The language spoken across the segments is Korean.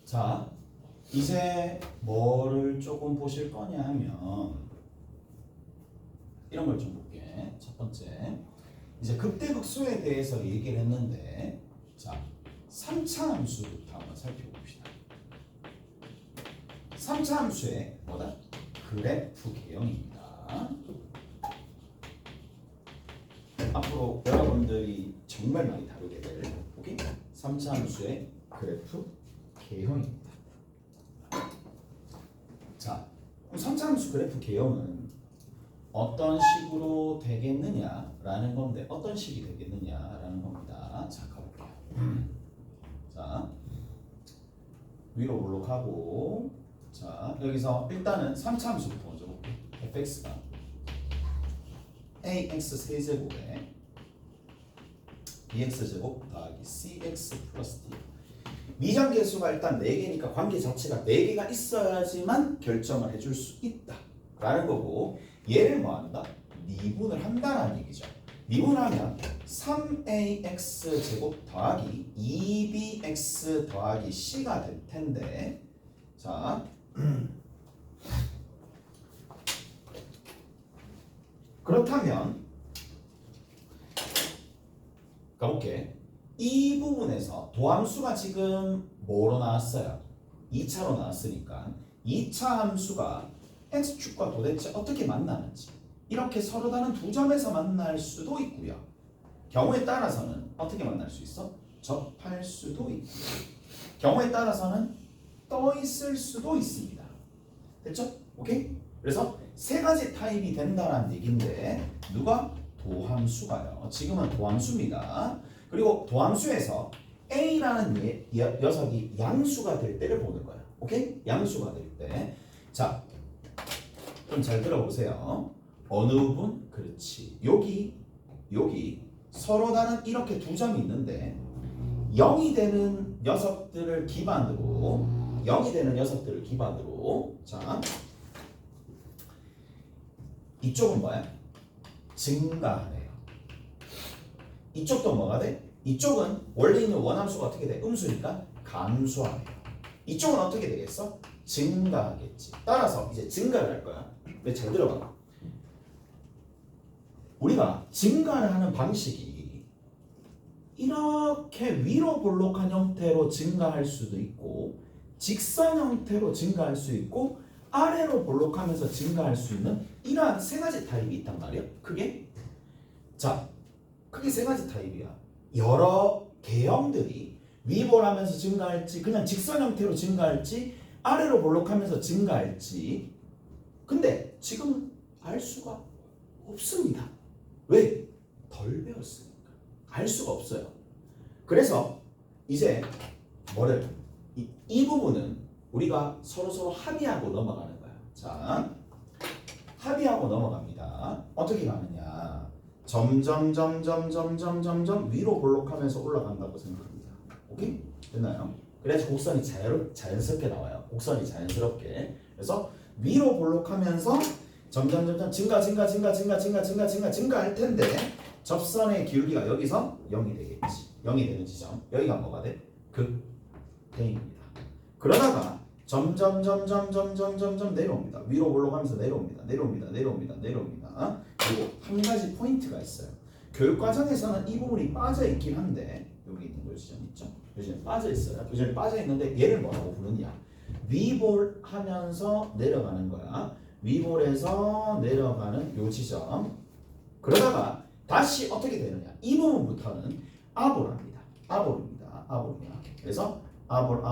자, 이제 뭐를 조금 보실 거냐 하면 이런 걸 좀 볼게. 첫 번째, 이제 극대극소에 대해서 얘기를 했는데, 자, 3차 함수부터 한번 살펴봅시다. 3차 함수의 뭐다? 그래프 개형입니다. 앞으로 여러분들이 정말 많이 다루게 될, 오케이? 3차 함수의 그래프 개형입니다. 자, 그럼 3차 함수 그래프 개형은 어떤 식으로 되겠느냐라는 건데, 어떤 식이 되겠느냐라는 겁니다. 자, 가볼게요. 자, 위로 올라가고, 자, 여기서 일단은 3차 함수부터 먼저 볼게요. fx가 ax 세제곱에 bx제곱 더하기 cx 플러스 d. 미정계수가 일단 4개니까 관계 자체가 4개가 있어야지만 결정을 해줄 수 있다 라는 거고, 얘를 뭐한다? 미분을 한다라는 얘기죠. 미분하면 3ax 제곱 더하기 2bx 더하기 c가 될 텐데, 자 그렇다면 가볼게. 이 부분에서 도함수가 지금 뭐로 나왔어요? 2차로 나왔으니까 2차 함수가 x축과 도대체 어떻게 만나는지, 이렇게 서로 다른 두 점에서 만날 수도 있고요. 경우에 따라서는 어떻게 만날 수 있어? 접할 수도 있고요. 경우에 따라서는 떠 있을 수도 있습니다. 됐죠? 오케이? 그래서 세 가지 타입이 된다는 얘기인데, 누가? 도함수가요. 지금은 도함수입니다. 그리고 도함수에서 A라는 녀석이 양수가 될 때를 보는 거예요. 오케이? 양수가 될 때. 자, 좀 잘 들어보세요. 어느 부분? 그렇지. 여기 서로 다른 이렇게 두 점이 있는데 0이 되는 녀석들을 기반으로 자, 이쪽은 뭐야? 증가하네요. 이쪽도 뭐가 돼? 이쪽은 원래 있는 원함수가 어떻게 돼? 음수니까 감소하네요. 이쪽은 어떻게 되겠어? 증가하겠지. 따라서 이제 증가를 할 거야. 근데 잘 들어봐. 우리가 증가를 하는 방식이 이렇게 위로 볼록한 형태로 증가할 수도 있고, 직선 형태로 증가할 수 있고, 아래로 볼록하면서 증가할 수 있는 이러한 세 가지 타입이 있단 말이야. 크게 세 가지 타입이야. 여러 개형들이 위볼하면서 증가할지, 그냥 직선 형태로 증가할지, 아래로 볼록하면서 증가할지, 근데 지금 알 수가 없습니다. 왜? 덜 배웠으니까 알 수가 없어요. 그래서 이제 이 부분은 우리가 서로 합의하고 넘어가는 거야. 자, 합의하고 넘어갑니다. 어떻게 가느냐? 점점 위로 볼록하면서 올라간다고 생각합니다. 오케이? 됐나요? 그래야지 곡선이 자연스럽게 나와요. 곡선이 자연스럽게. 그래서 위로 볼록하면서 점점 증가할 텐데, 접선의 기울기가 여기서 0이 되겠지. 0이 되는 지점. 여기가 뭐가 돼? 극대입니다. 그러다가 점점 내려옵니다. 위로 올라가면서 내려옵니다. 그리고 한 가지 포인트가 있어요. 교육 과정에서는 이 부분이 빠져 있긴 한데, 여기 있는 거 지점 있죠? 요즘 빠져 있어요. 요즘 빠져 있는데 얘를 뭐라고 부르냐? 위볼 하면서 내려가는 거야. 위볼에서 내려가는 요 지점. 그러다가 다시 어떻게 되느냐? 이 부분부터는 아볼합니다. 아볼이야. 그래서 아볼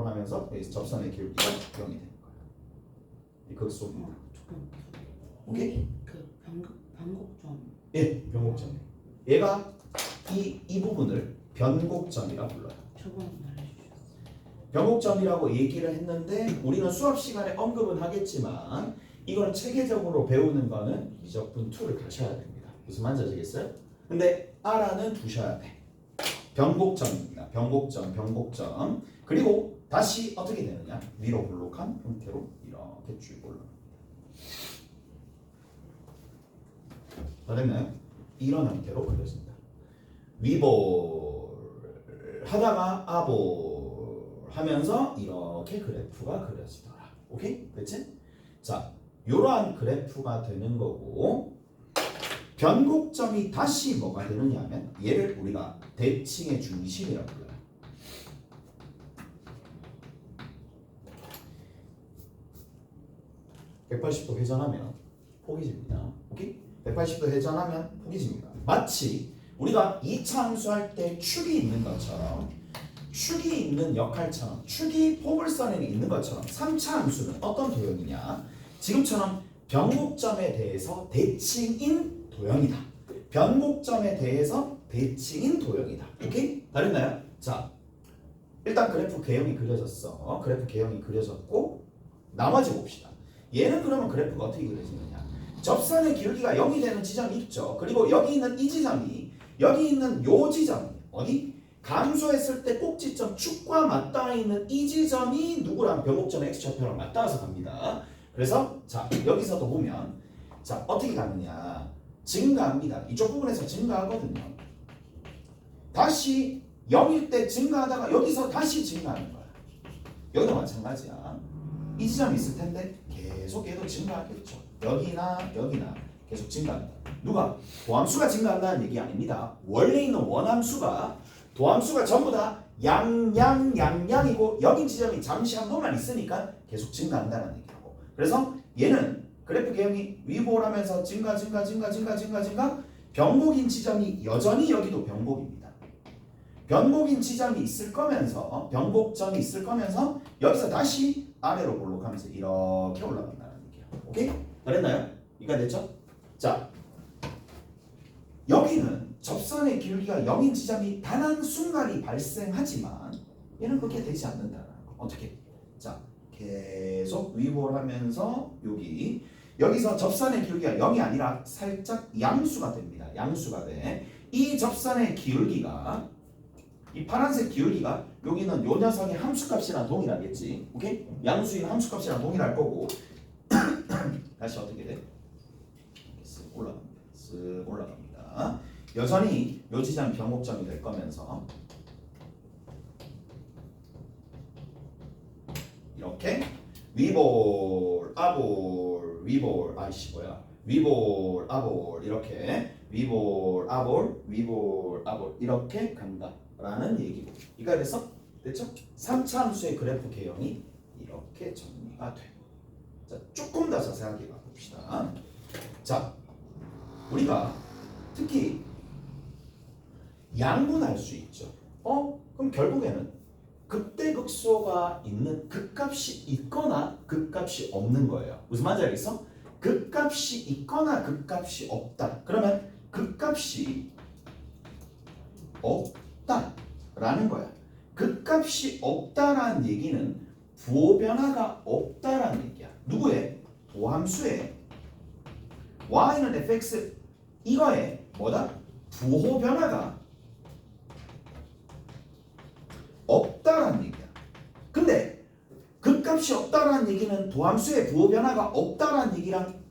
하면서 여기서 접선의 기울기가 0이 되는 거야. 이 극소입니다. 오케이? 그 변곡점. 예, 변곡점. 얘가 이 부분을 변곡점이라 불러요. 저번에 말해주셨어요. 변곡점이라고 얘기를 했는데, 우리는 수업 시간에 언급은 하겠지만 이거는 체계적으로 배우는 거는 미적분 2를 가셔야 됩니다. 무슨 말인지 아시겠어요? 근데 알아는 두셔야 돼. 변곡점입니다. 변곡점. 그리고 다시 어떻게 되느냐? 위로 볼록한 형태로 이렇게 쭉 올라갑니다. 다 됐나요? 이런 형태로 그려집니다. 위볼 하다가 아볼 하면서 이렇게 그래프가 그려지더라. 오케이? 됐지? 자, 이러한 그래프가 되는 거고 변곡점이 다시 뭐가 되느냐 하면 얘를 우리가 대칭의 중심이라고 불러요. (180도) 회전하면 포기집니다. 오케이? 180도 회전하면 포기집니다. 마치 우리가 2차 함수할 때 축이 있는 것처럼 축이 있는 역할처럼 축이 포물선에 있는 것처럼 3차 함수는 어떤 도형이냐? 지금처럼 변곡점에 대해서 대칭인 도형이다. 변곡점에 대해서 대칭인 도형이다. 오케이? 다르나요? 자, 일단 그래프 개형이 그려졌어. 그래프 개형이 그려졌고 나머지 봅시다. 얘는 그러면 그래프가 어떻게 그려지느냐? 접선의 기울기가 0이 되는 지점이 있죠. 그리고 여기 있는 이 지점이 여기 있는 요 지점이 어디? 감소했을 때 꼭지점 축과 맞닿아 있는 이 지점이 누구랑 변곡점 x좌표랑 맞닿아서 갑니다. 그래서 자 여기서도 보면 자 어떻게 가느냐 증가합니다. 이쪽 부분에서 증가하거든요. 다시 0일 때 증가하다가 여기서 다시 증가하는 거야. 여기도 마찬가지야. 이 지점이 있을 텐데 계속 얘도 증가하겠죠. 여기나 여기나 계속 증가한다. 누가? 도함수가 증가한다는 얘기 아닙니다. 원래 있는 원함수가 도함수가 전부 다 양양양양이고 여기 지점이 잠시 한 번만 있으니까 계속 증가한다는 얘기라고. 그래서 얘는 그래프 개형이 위볼하면서 증가 변곡인 지점이 여전히 여기도 변곡입니다. 변곡인 지점이 있을 거면서 변곡점이 있을 거면서 여기서 다시 아래로 볼록하면서 이렇게 올라간다는 얘기야. 오케이? 그랬나요? 이해가 됐죠? 자, 여기는 접선의 기울기가 0인 지점이 단 한 순간이 발생하지만 얘는 그렇게 되지 않는다는 거. 어떻게? 자, 계속 위볼하면서 여기서 접선의 기울기가 0이 아니라 살짝 양수가 됩니다. 양수가 돼. 이 접선의 기울기가 이 파란색 기울기가 여기는 요 녀석의 함수값이랑 동일하겠지. 오케이? 양수인 함수값이랑 동일할 거고 다시 어떻게 돼? 쓱 올라갑니다. 쓱 올라갑니다. 여전히 요 지점 변곡점이 될 거면서 이렇게 위볼 아볼 위볼 아이씨 뭐야 위볼 아볼 이렇게 위볼 아볼 위볼 아볼 이렇게 간다라는 얘기고 이거 그래서 됐죠? 3차 함수의 그래프 개형이 이렇게 정리가 돼. 자, 조금 더 자세하게 봐봅시다. 자, 우리가 특히 양분할 수 있죠. 그럼 결국에는 극대극소가 있는 극값이 있거나 극값이 없는 거예요. 무슨 말인지 알겠어? 극값이 있거나 극값이 없다. 그러면 극값이 없다라는 거야. 극값이 없다라는 얘기는 부호 변화가 없다라는 얘기야. 누구의? 도함수의 y는 fx 이거에 뭐다? 부호 변화가 없다라는 얘기야. 근데 극값이 없다라는 얘기는 도함수의 부호 변화가 없다라는 얘기랑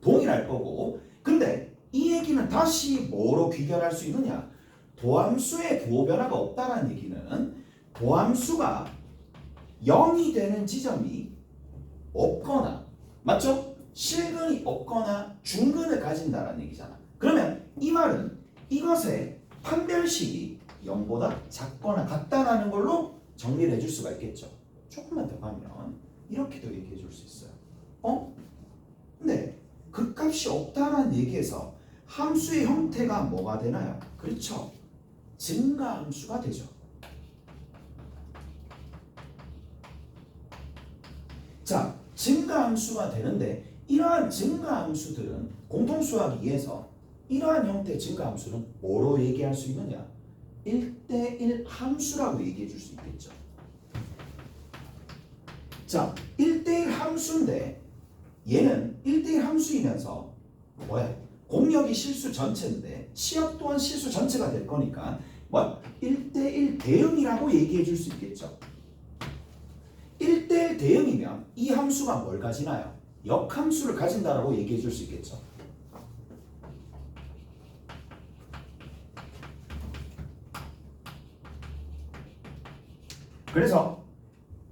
동일할 거고 근데 이 얘기는 다시 뭐로 귀결할 수 있느냐? 도함수의 부호 변화가 없다라는 얘기는 도함수가 0이 되는 지점이 없거나 맞죠? 실근이 없거나 중근을 가진다라는 얘기잖아. 그러면 이 말은 이것의 판별식이 0보다 작거나 같다라는 걸로 정리를 해줄 수가 있겠죠. 조금만 더 가면 이렇게도 얘기해 줄 수 있어요. 근데 극값이 없다라는 얘기에서 함수의 형태가 뭐가 되나요? 그렇죠. 증가함수가 되죠. 자, 증가함수가 되는데 이러한 증가함수들은 공통수하기 위해서 이러한 형태의 증가함수는 뭐로 얘기할 수 있느냐? 1대1 함수라고 얘기해 줄 수 있겠죠. 자, 1대1 함수인데 얘는 1대1 함수이면서 뭐야? 공역이 실수 전체인데 치역 또한 실수 전체가 될 거니까 뭐 1대1 대응이라고 얘기해 줄 수 있겠죠. 1대1 대응이면 이 함수가 뭘 가지나요? 역함수를 가진다라고 얘기해 줄 수 있겠죠. 그래서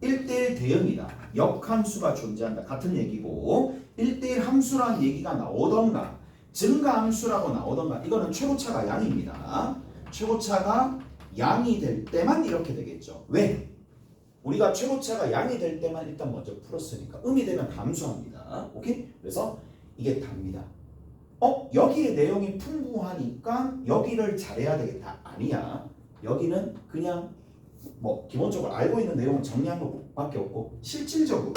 1대1 대응이다. 역함수가 존재한다. 같은 얘기고 1대1 함수라는 얘기가 나오던가 증가함수라고 나오던가 이거는 최고차가 양입니다. 최고차가 양이 될 때만 이렇게 되겠죠. 왜? 우리가 최고차가 양이 될 때만 일단 먼저 풀었으니까 음이 되면 감소합니다. 오케이? 그래서 이게 답니다. 여기에 내용이 풍부하니까 여기를 잘해야 되겠다. 아니야. 여기는 그냥 뭐 기본적으로 알고 있는 내용을 정리한 것밖에 없고 실질적으로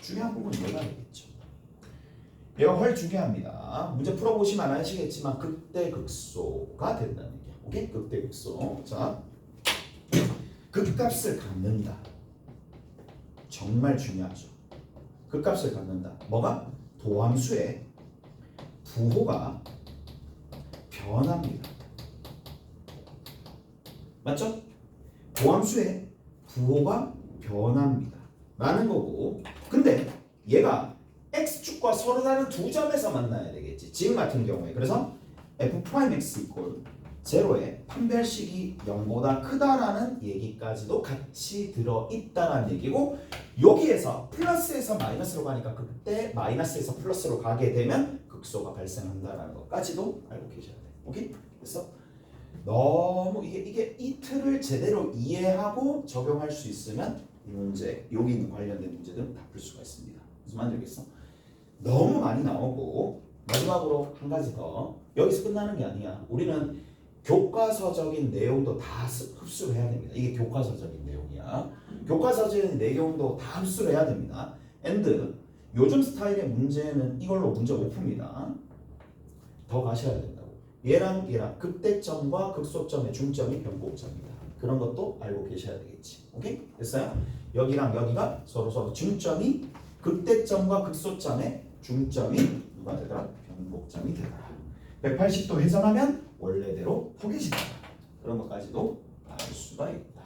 중요한 부분은 얘가 되겠죠. 얘가 훨 중요합니다. 문제 풀어보시면 아시겠지만 극대극소가 된다는 얘기야. 오케이? 극대극소. 자, 극값을 갖는다. 정말 중요하죠. 극값을 갖는다. 뭐가? 도함수의 부호가 변합니다. 맞죠? 도함수의 부호가 변합니다. 라는 거고. 근데 얘가 x축과 서로 다른 두 점에서 만나야 되겠지. 지금 같은 경우에. 그래서 f'x 이퀄 제로에 판별식이 0보다 크다라는 얘기까지도 같이 들어있다는 얘기고 여기에서 플러스에서 마이너스로 가니까 그때 마이너스에서 플러스로 가게 되면 극소가 발생한다는 것까지도 알고 계셔야 돼요. 오케이? 그래서 너무 이게 이 틀을 제대로 이해하고 적용할 수 있으면 이 문제, 여기 있는 관련된 문제들은 다 풀 수가 있습니다. 무슨 말인지 알겠어? 너무 많이 나오고 마지막으로 한 가지 더 여기서 끝나는 게 아니야. 우리는 교과서적인 내용도 다 흡수를 해야 됩니다. 이게 교과서적인 내용이야. 교과서적인 내용도 다 흡수를 해야 됩니다. and 요즘 스타일의 문제는 이걸로 문제 못 풉니다. 더 가셔야 된다고. 얘랑 극대점과 극소점의 중점이 변곡점이다. 그런 것도 알고 계셔야 되겠지. 오케이? 됐어요? 여기랑 여기가 서로 중점이 극대점과 극소점의 중점이 누가 되더라? 변곡점이 되더라. 180도 회전하면 원래대로 포개진다. 그런 것까지도 알 수가 있다.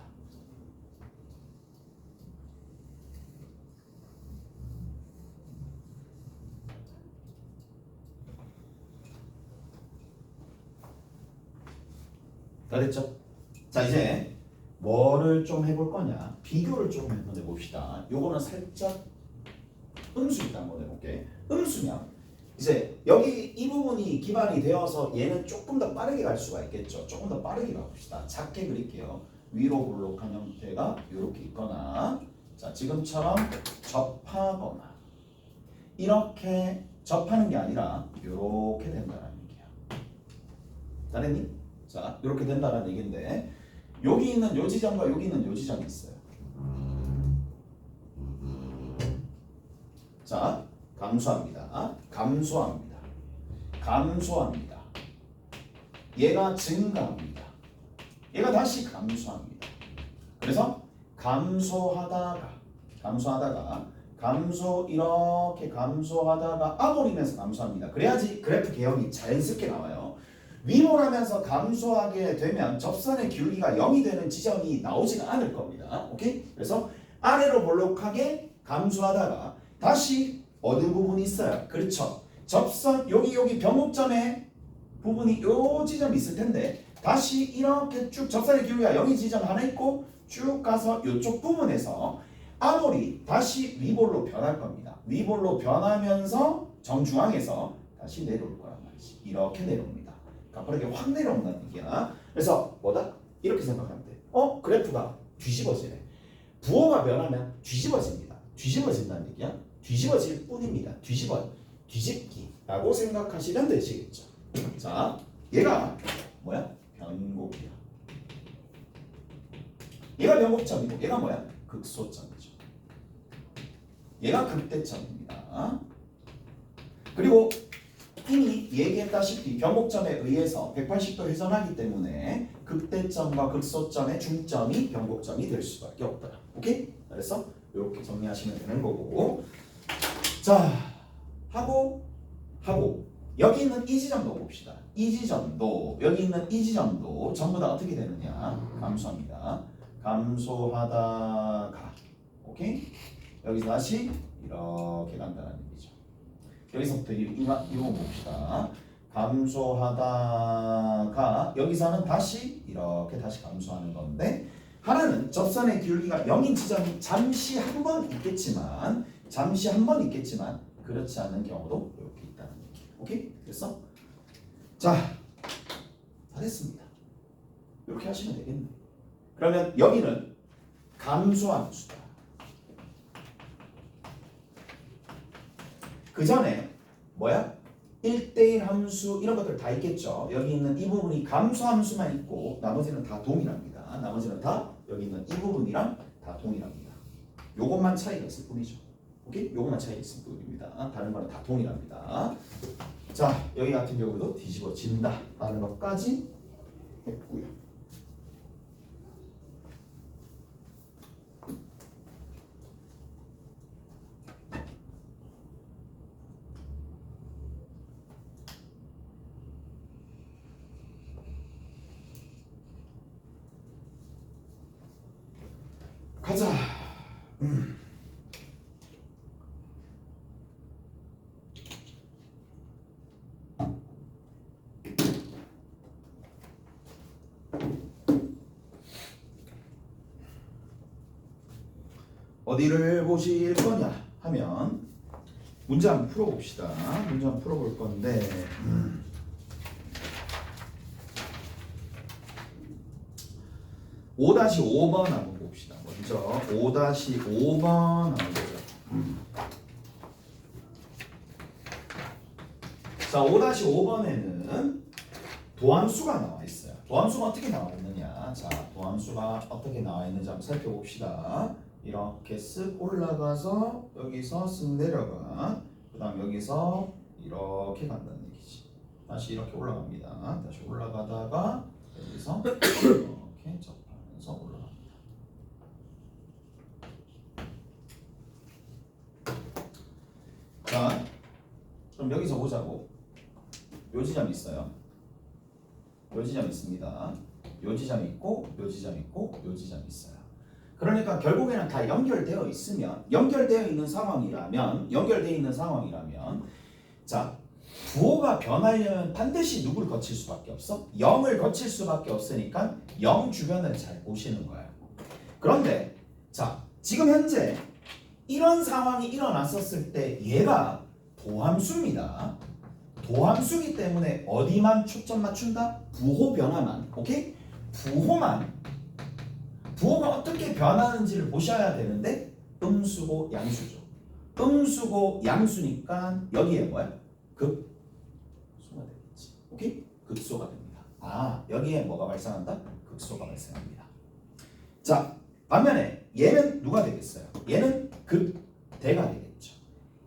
다 됐죠? 자, 이제 뭐를 좀 해볼 거냐? 비교를 조금 한번 해봅시다. 요거는 살짝 음수 일단 한번 해볼게. 음수면 이제 여기 이 부분이 기반이 되어서 얘는 조금 더 빠르게 갈 수가 있겠죠. 조금 더 빠르게 가봅시다. 작게 그릴게요. 위로 볼록한 형태가 이렇게 있거나 자 지금처럼 접하거나 이렇게 접하는 게 아니라 이렇게 된다는 얘기야. 잘했니? 자 이렇게 된다는 얘기인데 여기 있는 요 지점과 여기 있는 요 지점이 있어요. 자 감소합니다. 감소합니다. 얘가 증가합니다. 얘가 다시 감소합니다. 그래서 감소하다가 이렇게 감소하다가 아버리면서 감소합니다. 그래야지 그래프 개형이 자연스럽게 나와요. 위몰하면서 감소하게 되면 접선의 기울기가 0이 되는 지점이 나오지가 않을 겁니다. 오케이? 그래서 아래로 볼록하게 감소하다가 다시 어느 부분이 있어요. 그렇죠. 접선 여기 변곡점에 부분이 요 지점이 있을 텐데 다시 이렇게 쭉 접선의 기울기가 0인 지점 하나 있고 쭉 가서 이쪽 부분에서 아몰이 다시 위볼로 변할 겁니다. 위볼로 변하면서 정중앙에서 다시 내려올 거란 말이지. 이렇게 내려옵니다. 가파르게 확 내려온다는 얘기야. 그래서 뭐다? 이렇게 생각하면 돼. 그래프가 뒤집어지네. 부호가 변하면 뒤집어집니다. 뒤집어진다는 얘기야. 뒤집어질 뿐입니다. 뒤집기라고 생각하시면 되시겠죠. 자, 얘가 뭐야? 변곡이야. 얘가 변곡점이고 얘가 뭐야? 극소점이죠. 얘가 극대점입니다. 그리고 이미 얘기했다시피 변곡점에 의해서 180도 회전하기 때문에 극대점과 극소점의 중점이 변곡점이 될 수밖에 없다. 오케이? 그래서 이렇게 정리하시면 되는 거고. 자, 하고 여기 있는 이 지점도 봅시다. 이 지점도 여기 있는 이 지점도 전부 다 어떻게 되느냐? 감소합니다. 감소하다가 오케이? 여기서 다시 이렇게 간다는 얘기죠. 여기서부터 이 부분 봅시다. 감소하다가 여기서는 다시 이렇게 다시 감소하는 건데 하나는 접선의 기울기가 0인 지점이 잠시 한 번 있겠지만 그렇지 않은 경우도 이렇게 있다는 얘기. 오케이? 됐어? 자, 다 됐습니다. 이렇게 하시면 되겠네. 그러면 여기는 감소함수다. 그 전에 뭐야? 1대1 함수 이런 것들 다 있겠죠. 여기 있는 이 부분이 감소함수만 있고 나머지는 다 동일합니다. 나머지는 다 여기 있는 이 부분이랑 다 동일합니다. 요것만 차이가 있을 뿐이죠. 오케이? 요것만 차이가 있을 뿐입니다. 다른 거는 다 동일합니다. 자, 여기 같은 경우도 뒤집어진다 라는 것까지 했고요. 가자. 어디를 보실 거냐 하면 문제 한번 풀어봅시다. 문제 한번 풀어볼 건데 5-5번 한번 봅시다. 먼저 5-5번 한번 보자. 자, 5-5번에는 도함수가 나와 있어요. 도함수가 어떻게 나와 있느냐? 자, 도함수가 어떻게 나와 있는지 한번 살펴봅시다. 이렇게 쓱 올라가서 여기서 쓱 내려가. 그 다음 여기서 이렇게 간다는 얘기지. 다시 이렇게 올라갑니다. 다시 올라가다가 여기서 이렇게 접하면서 올라갑니다. 자, 그럼 여기서 보자고. 요 지점 있어요. 요 지점 있습니다. 요 지점 있고, 요 지점 있고, 요 지점 있어요. 그러니까 결국에는 다 연결되어 있으면, 연결되어 있는 상황이라면, 자, 부호가 변하려면 반드시 누굴 거칠 수밖에 없어? 0을 거칠 수밖에 없으니까 0 주변을 잘 보시는 거예요. 그런데 자, 지금 현재 이런 상황이 일어났었을 때 얘가 도함수입니다. 도함수기 때문에 어디만 초점 맞춘다? 부호 변화만. 오케이? 부호가 어떻게 변하는지를 보셔야 되는데 음수고 양수죠. 음수고 양수니까 여기에 뭐야? 극소가 되겠지. 오케이? 극소가 됩니다. 아, 여기에 뭐가 발생한다? 극소가 발생합니다. 자, 반면에 얘는 누가 되겠어요? 얘는 극대가 되겠죠.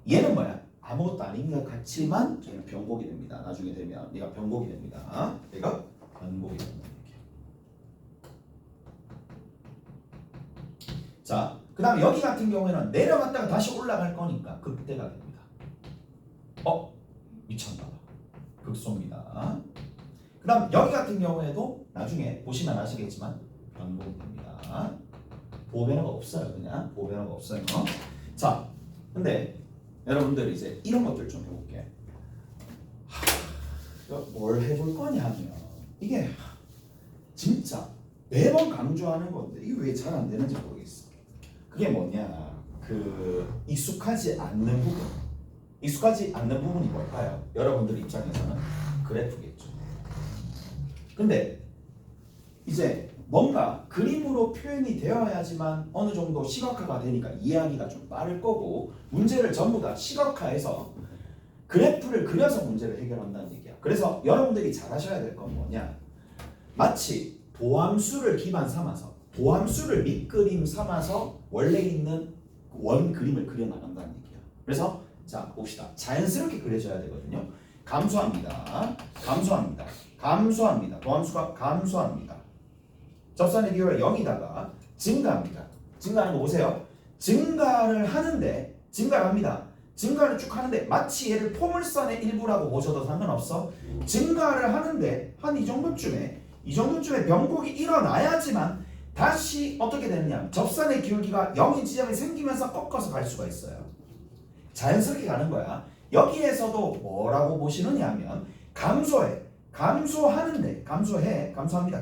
얘는 뭐야? 아무것도 아닌 것 같지만 얘는 변곡이 됩니다. 나중에 되면 얘가 변곡이 됩니다. 얘가 변곡이 됩니다. 자, 그 다음에 여기 같은 경우에는 내려갔다가 다시 올라갈 거니까 극대가 됩니다. 미쳤나 봐. 극소입니다. 그 다음 여기 같은 경우에도 나중에 보시면 아시겠지만 변곡이 됩니다. 보호 변화가 없어요. 그냥 보호 변화가 없어요. 자, 근데 여러분들 이제 이런 것들 좀 해볼게. 뭘 해볼 거냐 하면 이게 진짜 매번 강조하는 건데 이게 왜 잘 안 되는지 모르겠어. 그게 뭐냐? 익숙하지 않는 부분. 익숙하지 않는 부분이 뭘까요? 여러분들 입장에서는 그래프겠죠. 근데 이제 뭔가 그림으로 표현이 되어야지만 어느 정도 시각화가 되니까 이해하기가 좀 빠를 거고 문제를 전부 다 시각화해서 그래프를 그려서 문제를 해결한다는 얘기야. 그래서 여러분들이 잘 하셔야 될 건 뭐냐? 마치 도함수를 기반 삼아서 도함수를 밑그림 삼아서 원래 있는 원 그림을 그려나간다는 얘기야. 그래서 자 봅시다. 자연스럽게 그려져야 되거든요. 감소합니다. 도함수가 감소합니다. 접선의 기울기가 0이다가 증가합니다. 증가하는 거 보세요. 증가를 합니다. 증가를 쭉 하는데 마치 얘를 포물선의 일부라고 보셔도 상관없어. 증가를 하는데 한 이 정도쯤에 변곡이 일어나야지만 다시 어떻게 되느냐? 접선의 기울기가 0인 지점이 생기면서 꺾어서 갈 수가 있어요. 자연스럽게 가는 거야. 여기에서도 뭐라고 보시느냐 하면 감소합니다.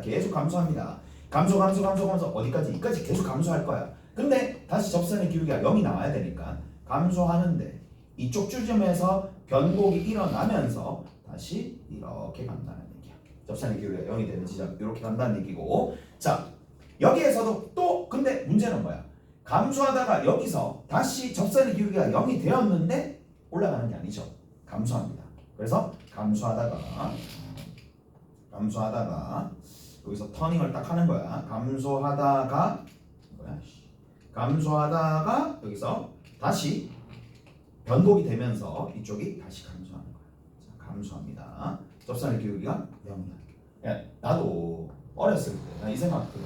계속 감소합니다. 감소 어디까지? 이까지 계속 감소할 거야. 근데 다시 접선의 기울기가 0이 나와야 되니까 감소하는데 이쪽 지점에서 변곡이 일어나면서 다시 이렇게 간다는 얘기야. 접선의 기울기가 0이 되는 지점 이렇게 간다는 얘기고, 자 여기에서도 또 근데 문제는 뭐야? 감소하다가 여기서 다시 접선의 기울기가 0이 되었는데 올라가는 게 아니죠. 감소합니다. 그래서 감소하다가 여기서 터닝을 딱 하는 거야. 감소하다가 여기서 다시 변곡이 되면서 이쪽이 다시 감소하는 거야. 자, 감소합니다. 접선의 기울기가 0이야. 나도 어렸을 때 나 이 생각 들어.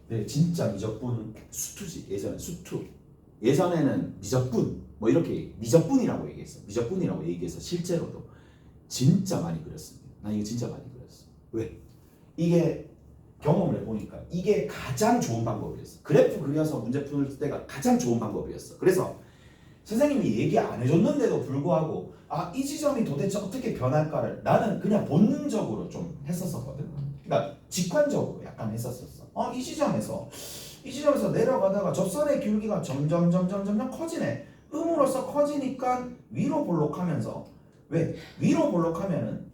네, 진짜 미적분 수투지. 예전에 수투. 예전에는 미적분 뭐 이렇게 미적분이라고 얘기해서 실제로도 진짜 많이 그렸습니다. 나 이거 진짜 많이 그렸어. 왜? 이게 경험을 해보니까 이게 가장 좋은 방법이었어. 그래프 그려서 문제 풀 때가 가장 좋은 방법이었어. 그래서 선생님이 얘기 안 해줬는데도 불구하고 이 지점이 도대체 어떻게 변할까를 나는 그냥 본능적으로 좀 했었거든. 그러니까 직관적으로 약간 했었어. 이 지점에서 내려가다가 접선의 기울기가 점점 커지네. 음으로써 커지니까 위로 볼록하면서, 왜? 위로 볼록하면은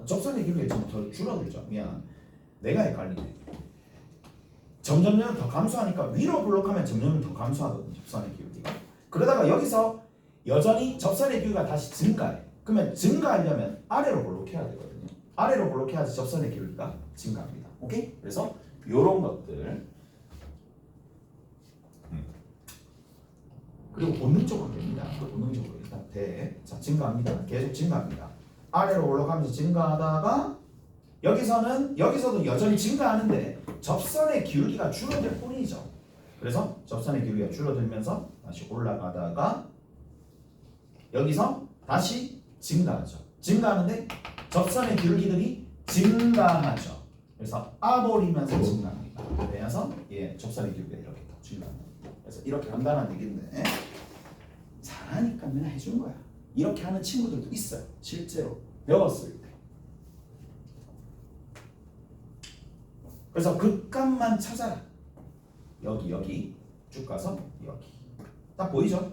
접선의 기울기가 좀 더 줄어들죠. 미안, 내가 헷갈리네. 점점 더 감소하니까 위로 볼록하면 점점 더 감소하거든요. 접선의 기울기가. 그러다가 여기서 여전히 접선의 기울기가 다시 증가해. 그러면 증가하려면 아래로 볼록해야 되거든요. 아래로 볼록해야지 접선의 기울기가 증가합니다. 오케이? 그래서 요런 것들, 그리고 본능적으로 됩니다. 본능적으로 일단 자, 증가합니다. 계속 증가합니다. 아래로 올라가면서 증가하다가 여기서도 여전히 증가하는데 접선의 기울기가 줄어들 뿐이죠. 그래서 접선의 기울기가 줄어들면서 다시 올라가다가 여기서 다시 증가하죠. 증가하는데 접선의 기울기들이 증가하죠. 그래서 아버리면서 증가합니다. 그래서 접선의 기울기가 이렇게 더 증가합니다. 그래서 이렇게 간다는 얘기인데 잘하니까 맨날 해준 거야. 이렇게 하는 친구들도 있어요. 실제로 배웠을 때. 그래서 극값만 찾아라. 여기 쭉 가서 여기 딱 보이죠?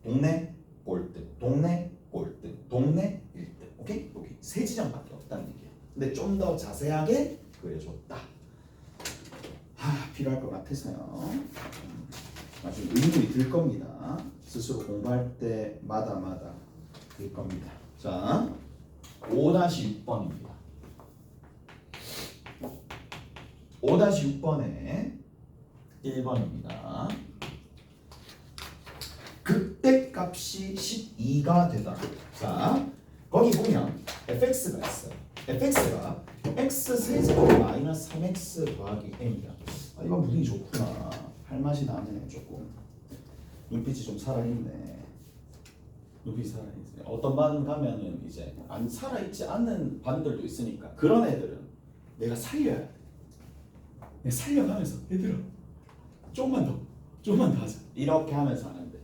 동네 꼴등, 동네 꼴등, 동네 1등. 오케이? 여기 세 지점밖에 없다는 얘기야. 근데 좀 더 자세하게 그려줬다. 필요할 것 같아서요. 나중에 의문이 들 겁니다. 스스로 공부할 때마다 들 겁니다. 자, 5-6번입니다. 5-6번에 1번입니다. 극대값이 12가 되다. 자, 거기 보면 fx가 있어요. fx가 x 세제곱 마이너스 3x 더하기 m이야. 이건 분위기 좋구나. 할 맛이 나네. 조금 눈빛이 좀 살아있네. 눈빛이 살아있네. 어떤 반 가면은 이제 안 살아있지 않는 반들도 있으니까 그런 애들은 내가 살려야 돼. 내가 살려가면서 얘들아 조금만 더 하자. 이렇게 하면서 하는데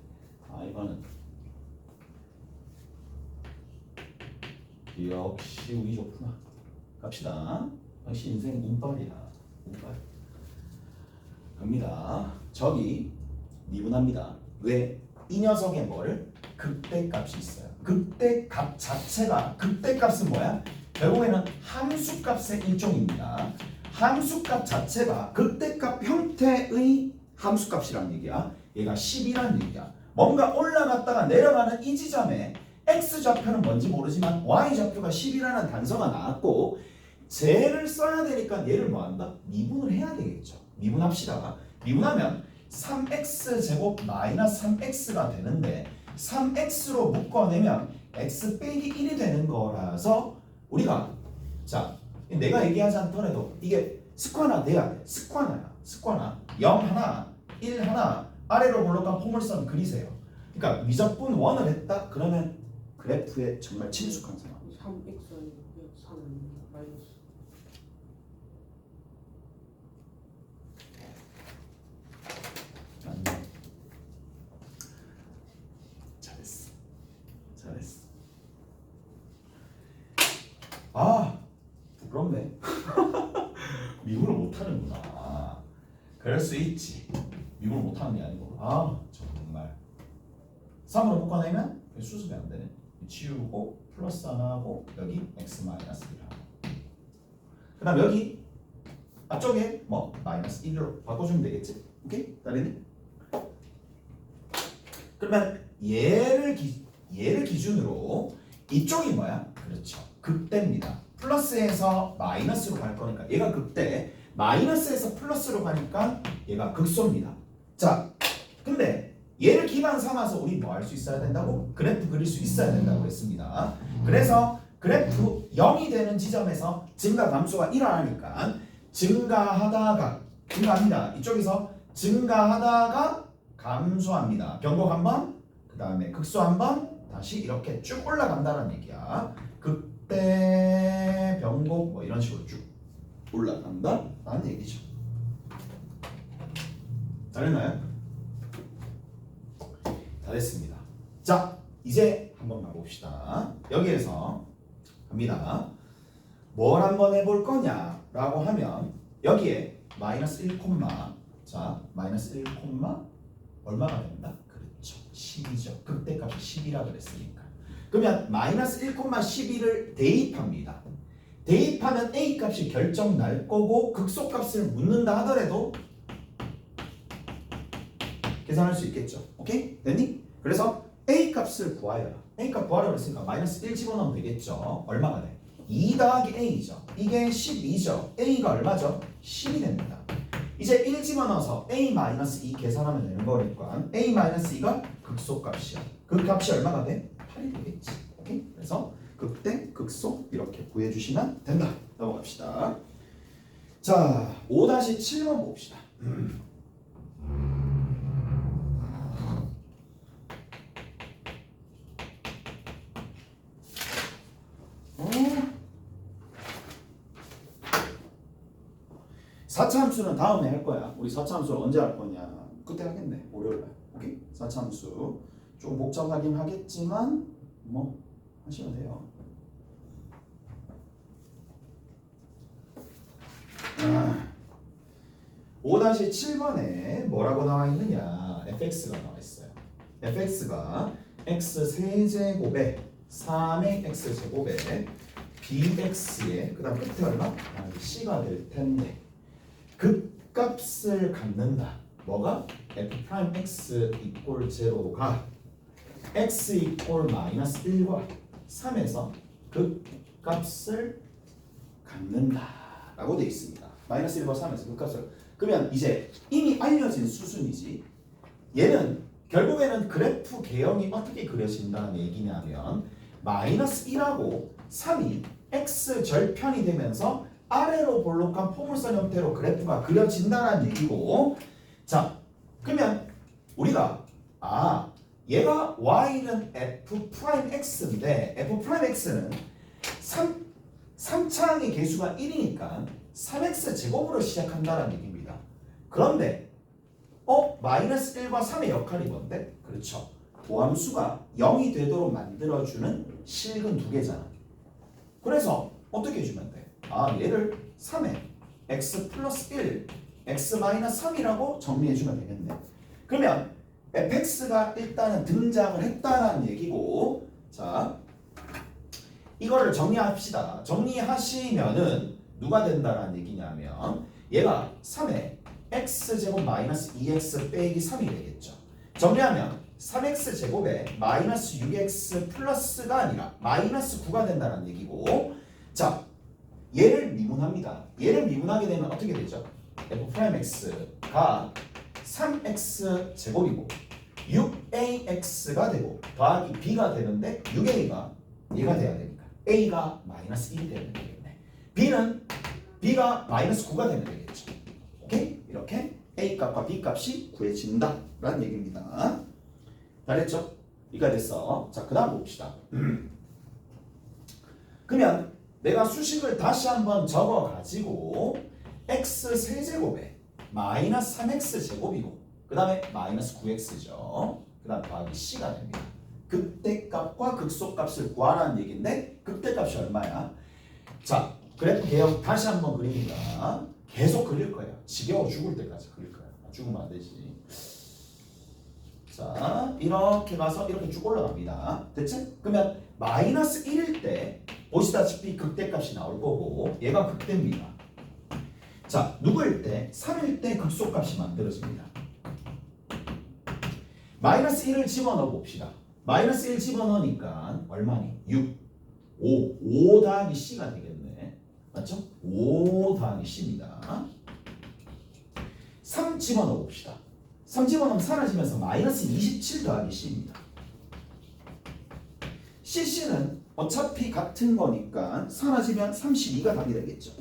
이거는 역시 운이 좋구나. 갑시다. 역시 인생 운빨이야. 운빨. 갑니다. 저기 미분합니다. 왜? 이 녀석의 뭐를? 극대값이 있어요. 극대값 자체가, 극대값은 뭐야? 결국에는 함수값의 일종입니다. 함수값 자체가 극대값 형태의 함수값이란 얘기야. 얘가 10이란 얘기야. 뭔가 올라갔다가 내려가는 이 지점에 x좌표는 뭔지 모르지만 y좌표가 10이라는 단서가 나왔고 쟤를 써야 되니까 얘를 뭐한다? 미분을 해야 되겠죠. 미분합시다. 미분하면 3x제곱 마이너스 3x가 되는데 3x로 묶어내면 x 빼기 1이 되는 거라서 우리가 자 내가 얘기하지 않더라도 이게 스쿼나 돼야 돼. 스쿼나 0 하나 1 하나 아래로 볼록한 포물선 그리세요. 그러니까 미적분 1을 했다? 그러면 그래프에 정말 친숙한 상황. 3x 아니고 3 마이너스. 맞네. 잘했어. 부끄러운 어렵네. 미분을 못하는구나. 그럴 수 있지. 미분을 못하는 게 아니고. 아 정말. 3으로 묶어내면 수습이 안 되네. 지우고 플러스 하나 하고 여기 x 마이너스 1 하고. 그 다음 여기 앞쪽에 뭐 마이너스 1로 바꿔주면 되겠지. 오케이? 따르니? 그러면 얘를 기준으로 이쪽이 뭐야? 그렇죠. 극대입니다. 플러스에서 마이너스로 갈 거니까 얘가 극대, 마이너스에서 플러스로 가니까 얘가 극소입니다. 자, 근데 얘를 기반 삼아서 우리 뭐 할 수 있어야 된다고? 그래프 그릴 수 있어야 된다고 했습니다. 그래서 그래프 0이 되는 지점에서 증가 감소가 일어나니까 증가합니다. 이쪽에서 증가하다가 감소합니다. 변곡 한번, 그 다음에 극소 한번, 다시 이렇게 쭉 올라간다는 얘기야. 극대, 변곡 뭐 이런 식으로 쭉 올라간다라는 얘기죠. 잘했나요? 잘했습니다. 자, 이제 한번 가봅시다. 여기에서 갑니다. 뭘 한번 해볼 거냐라고 하면 여기에 마이너스 1, 자 마이너스 1, 얼마가 된다? 그렇죠. 10이죠. 극대값이 10이라 그랬으니까. 그러면 마이너스 1, 12를 대입합니다. 대입하면 A 값이 결정 날 거고 극소값을 묻는다 하더라도 계산할 수 있겠죠. 오케이? 됐니? 그래서 A 값을 구하여라. A 값 구하라고 했으니까 마이너스 1 집어넣으면 되겠죠. 얼마가 돼? 2 더하기 A죠. 이게 12죠. A가 얼마죠? 10이 됩니다. 이제 1 집어넣어서 A-2 계산하면 되는 거니까 A-2가 극소값이야. 그 값이 얼마가 돼? 8이 되겠지. 오케이? 그래서 극대, 극소 이렇게 구해주시면 된다. 넘어갑시다. 자, 5-7번 봅시다. 사차함수는 다음에 할 거야. 우리 사차함수를 언제 할 거냐? 그때 하겠네. 월요일날. 오케이? 사차함수 좀 복잡하긴 하겠지만 뭐 하시면 돼요. 5-7번에 뭐라고 나와 있느냐? fx가 나와 있어요. fx가 x 세제곱에 3의 x 제곱에 bx에 그다음 끝에 얼마? c가 될 텐데. 극값을 갖는다. 뭐가? f'(x) 이꼴 0가 x 이꼴 마이너스 1과 3에서 극값을 갖는다 라고 되어 있습니다. 마이너스 1과 3에서 극값을. 그러면 이제 이미 알려진 수순이지. 얘는 결국에는 그래프 개형이 어떻게 그려진다는 얘기냐면 마이너스 1하고 3이 x 절편이 되면서 아래로 볼록한 포물선 형태로 그래프가 그려진다는 얘기고, 자 그러면 우리가 얘가 y는 f'x인데 f'x는 3창의 개수가 1이니까 3x 제곱으로 시작한다는 얘기입니다. 그런데 마이너스 1과 3의 역할이 뭔데? 그렇죠. 도함수가 0이 되도록 만들어주는 실근 두 개잖아. 그래서 어떻게 해주면 돼? 얘를 3에 x 플러스 1, x 마이너스 3이라고 정리해주면 되겠네. 그러면 fx가 일단은 등장을 했다는 얘기고, 자 이거를 정리합시다. 정리하시면은 누가 된다는 얘기냐면 얘가 3에 x제곱 마이너스 2x 빼기 3이 되겠죠. 정리하면 3x 제곱에 마이너스 6x 플러스가 아니라 마이너스 9가 된다는 얘기고, 자 얘를 미분합니다. 얘를 미분하게 되면 어떻게 되죠? f'x가 3x 제곱이고 6ax가 되고 더하기 b가 되는데 6a가 얘가 돼야 되니까 a가 마이너스 1이 되면 되겠네. b가 마이너스 9가 되면 되겠죠. 오케이? 이렇게 a 값과 b 값이 구해진다 라는 얘기입니다. 잘했죠? 이가 됐어. 자, 그 다음 봅시다. 그러면 내가 수식을 다시 한번 적어가지고 x 세제곱에 마이너스 3x 제곱이고 그 다음에 마이너스 9x죠. 그 다음 더하기 c가 됩니다. 극대값과 극소값을 구하라는 얘기인데 극대값이 얼마야? 자, 그래프 개형 다시 한번 그립니다. 계속 그릴 거예요. 지겨워 죽을 때까지 그릴 거예요. 죽으면 안 되지. 자, 이렇게 가서 이렇게 쭉 올라갑니다. 됐지? 그러면 마이너스 1일 때 보시다시피 극대값이 나올 거고 얘가 극대입니다. 자, 누구일 때? 3일 때 극소값이 만들어집니다. 마이너스 1을 집어넣어 봅시다. 마이너스 1 집어넣으니까 얼마니? 6. 5 더하기 C가 되겠네. 맞죠? 5 더하기 C입니다. 3 집어넣어 봅시다. 3 집어넣으면 사라지면서 마이너스 27 더하기 C입니다. CC는 어차피 같은 거니까 사라지면 32가 답이 되겠죠.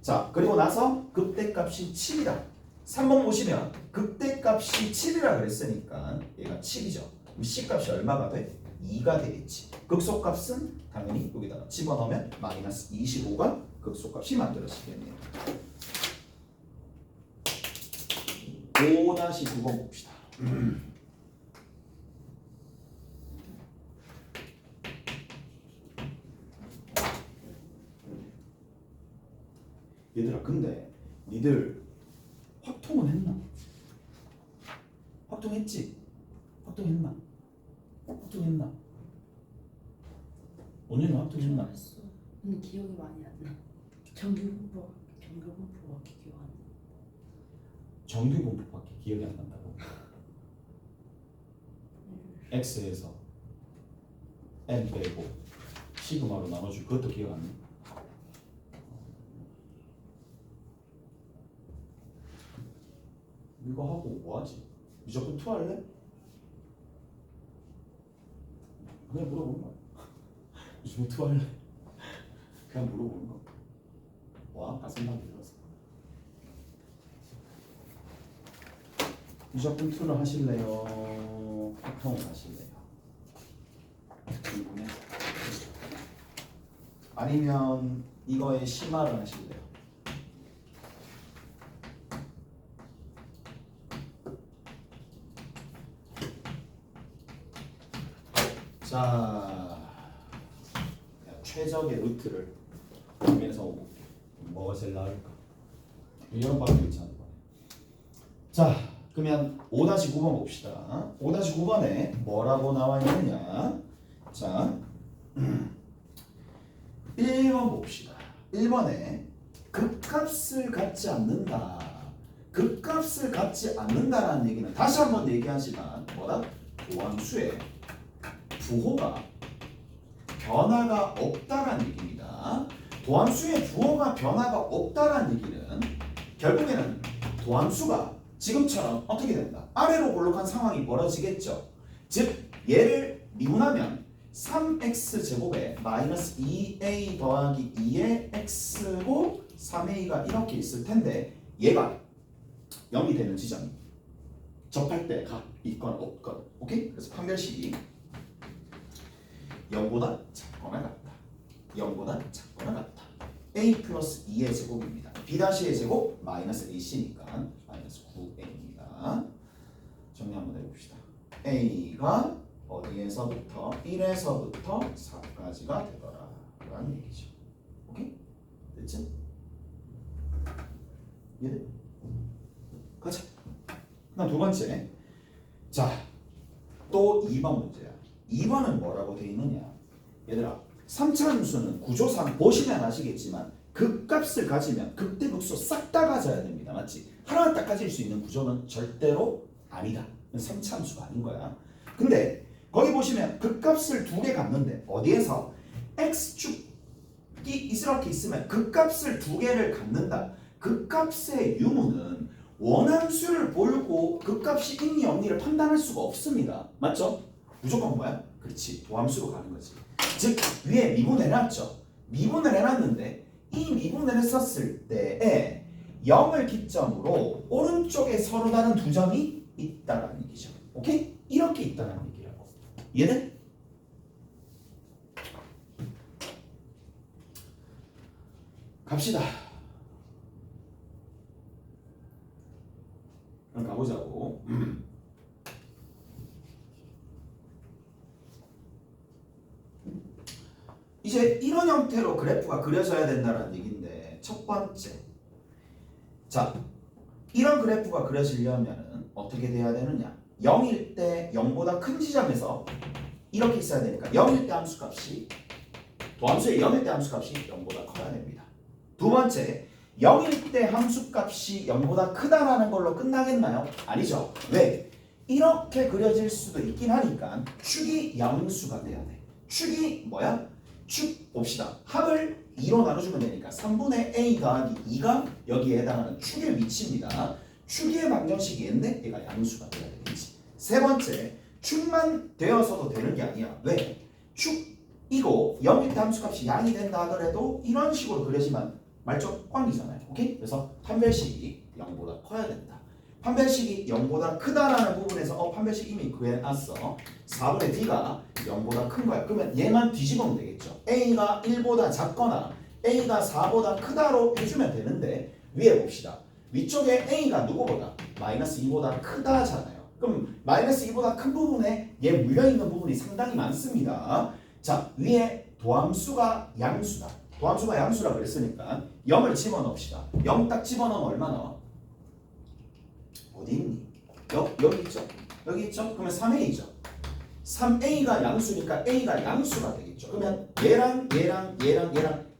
자, 그리고 나서 극대값이 7이다. 3번 보시면 극대값이 7이라 그랬으니까 얘가 7이죠. 그럼 C값이 얼마가 돼? 2가 되겠지. 극소값은 당연히 여기다가 집어넣으면 마이너스 25가 극소값이 만들어지겠네요. 5-9번 봅시다. 얘들아, 근데 니들 확통은 했나? 확통했지? 확통했나? 확통했나? 오늘은 확통했나? 했어. 근데 기억이 많이 안 나. 정규 공부밖에 기억 안 나. 정규 공부밖에 기억이 안 난다고? X에서 N 빼고 시그마로 나눠줄 그것도 기억 안 나? 이거 하고 뭐하지? 무조건 투할래? 그냥 물어보는 거야. 무조건 투할래? 그냥 물어보는 거. 와, 가슴만 들어서. 무조건 투를 하실래요? 확통을 하실래요? 궁금해. 아니면 이거에 심화를 하실래요? 자, 최적의 루트를 정해서 오볼게. 뭐가 제일 나을까? 이런 방법이 있잖아. 자, 그러면 5-9번 봅시다. 5-9번에 뭐라고 나와 있느냐? 자, 1번 봅시다. 1번에 극값을 갖지 않는다. 극값을 갖지 않는다라는 얘기는 다시 한번 얘기하지만 뭐다? 도함수의 부호가 변화가 없다라는 얘기입니다. 도함수의 부호가 변화가 없다라는 얘기는 결국에는 도함수가 지금처럼 어떻게 된다? 아래로 볼록한 상황이 벌어지겠죠. 즉 얘를 미분하면 3x제곱에 마이너스 2a 더하기 2의 x고 3a가 이렇게 있을 텐데 얘가 0이 되는 지점이 접할 때가 있건 없건. 오케이? 그래서 판별식이 0보다 작거나 같다. 0보다 작거나 같다. a 플러스 2의 제곱입니다. b-의 제곱 마이너스 ac니까 마이너스 9a입니다. 정리 한번 해봅시다. a가 어디에서부터 1에서부터 4까지가 되더라 라는 얘기죠. 오케이? 됐지? 이해돼? 가자. 그다음 두 번째. 자, 또 2번 문제야. 2번은 뭐라고 돼 있느냐? 얘들아, 3차 함수는 구조상 보시면 아시겠지만 극값을 가지면 극대극소 싹 다 가져야 됩니다. 맞지? 하나만 딱 가질 수 있는 구조는 절대로 아니다. 3차 함수가 아닌 거야. 근데 거기 보시면 극값을 두 개 갖는데 어디에서 x축이 이렇게 있으면 극값을 두 개를 갖는다. 극값의 유무는 원함수를 보고 극값이 있니 없니를 판단할 수가 없습니다. 맞죠? 무조건 뭐야? 그렇지. 도함수로 가는 거지. 즉 위에 미분을 해놨죠. 미분을 해놨는데 이 미분을 했었을 때에 0을 기점으로 오른쪽에 서로 다른 두 점이 있다라는 얘기죠. 오케이? 이렇게 있다라는 얘기라고. 이해돼? 갑시다. 그럼 가보자고. 이제 이런 형태로 그래프가 그려져야 된다는 얘기인데 첫 번째. 자, 이런 그래프가 그려지려면 어떻게 돼야 되느냐? 0일 때 0보다 큰 지점에서 이렇게 있어야 되니까 0일 때 함수값이 도함수의 0일 때 함수값이 0보다 커야 됩니다. 두 번째, 0일 때 함수값이 0보다 크다라는 걸로 끝나겠나요? 아니죠. 왜? 이렇게 그려질 수도 있긴 하니까 축이 양수가 돼야 돼. 축이 뭐야? 축 봅시다. 합을 2로 나눠주면 되니까 3분의 a 더하기 2가 여기에 해당하는 축의 위치입니다. 축의 방정식이 있는데 얘가 양수가 돼야 되겠지. 세 번째, 축만 되어서도 되는 게 아니야. 왜? 축이고 0일 때 함수값이 양이 된다 하더라도 이런 식으로 그려지면 말적 꽝이잖아요. 오케이? 그래서 판별식이 0보다 커야 된다. 판별식이 0보다 크다라는 부분에서 판별식 이미 구해놨어. 4분의 d가 0보다 큰 거야. 그러면 얘만 뒤집으면 되겠죠. a가 1보다 작거나 a가 4보다 크다로 해주면 되는데 위에 봅시다. 위쪽에 a가 누구보다? 마이너스 2보다 크다잖아요. 그럼 마이너스 2보다 큰 부분에 얘 물려있는 부분이 상당히 많습니다. 자, 위에 도함수가 양수다. 도함수가 양수라 그랬으니까 0을 집어넣읍시다. 0 딱 집어넣으면 얼마 나와? 어디 있니? 여기 있죠? 여기 있죠? 그러면 3a죠. 3a가 양수니까 a가 양수가 되겠죠. 그러면 얘랑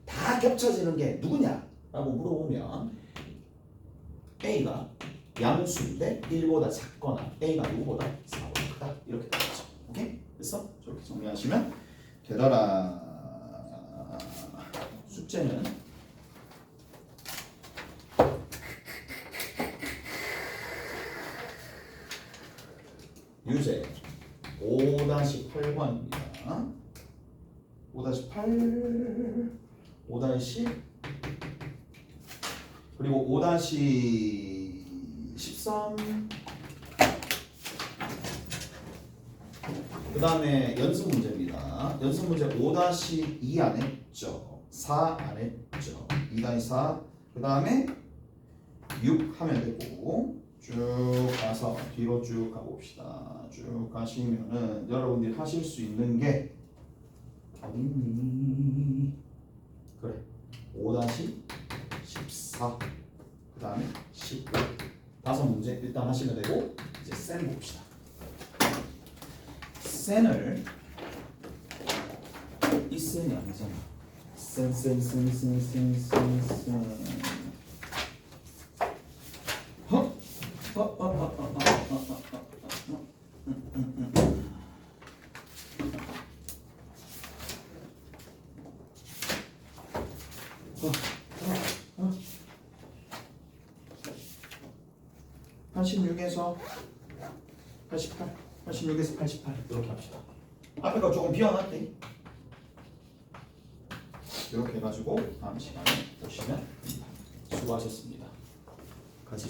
다 겹쳐지는 게 누구냐? 라고 물어보면 a가 양수인데 1보다 작거나 a가 누구보다 4보다 크다. 이렇게 되겠죠. 오케이? 그래서 저렇게 정리하시면 되더라. 숙제는 유제 5-8번입니다. 5-8, 5-10 그리고 5-13 그 다음에 연습 문제입니다. 연습 문제 5-2 안 했죠. 4 안 했죠. 2-4 그 다음에 6 하면 되고 쭉 가서 뒤로 쭉 가봅시다. 쭉 가시면은 여러분들이 하실 수 있는 게 어딨니? 그래 5-14 그 다음에 15 다섯 문제 일단 하시면 되고 이제 센 봅시다. 센을 이 센이 아니잖아. 센 한 86에서 88 86에서 88 이렇게 합시다. 앞에가 조금 비워놨대. 이렇게 해가지고 다음 시간에 보시면 됩니다. 수고하셨습니다. 같이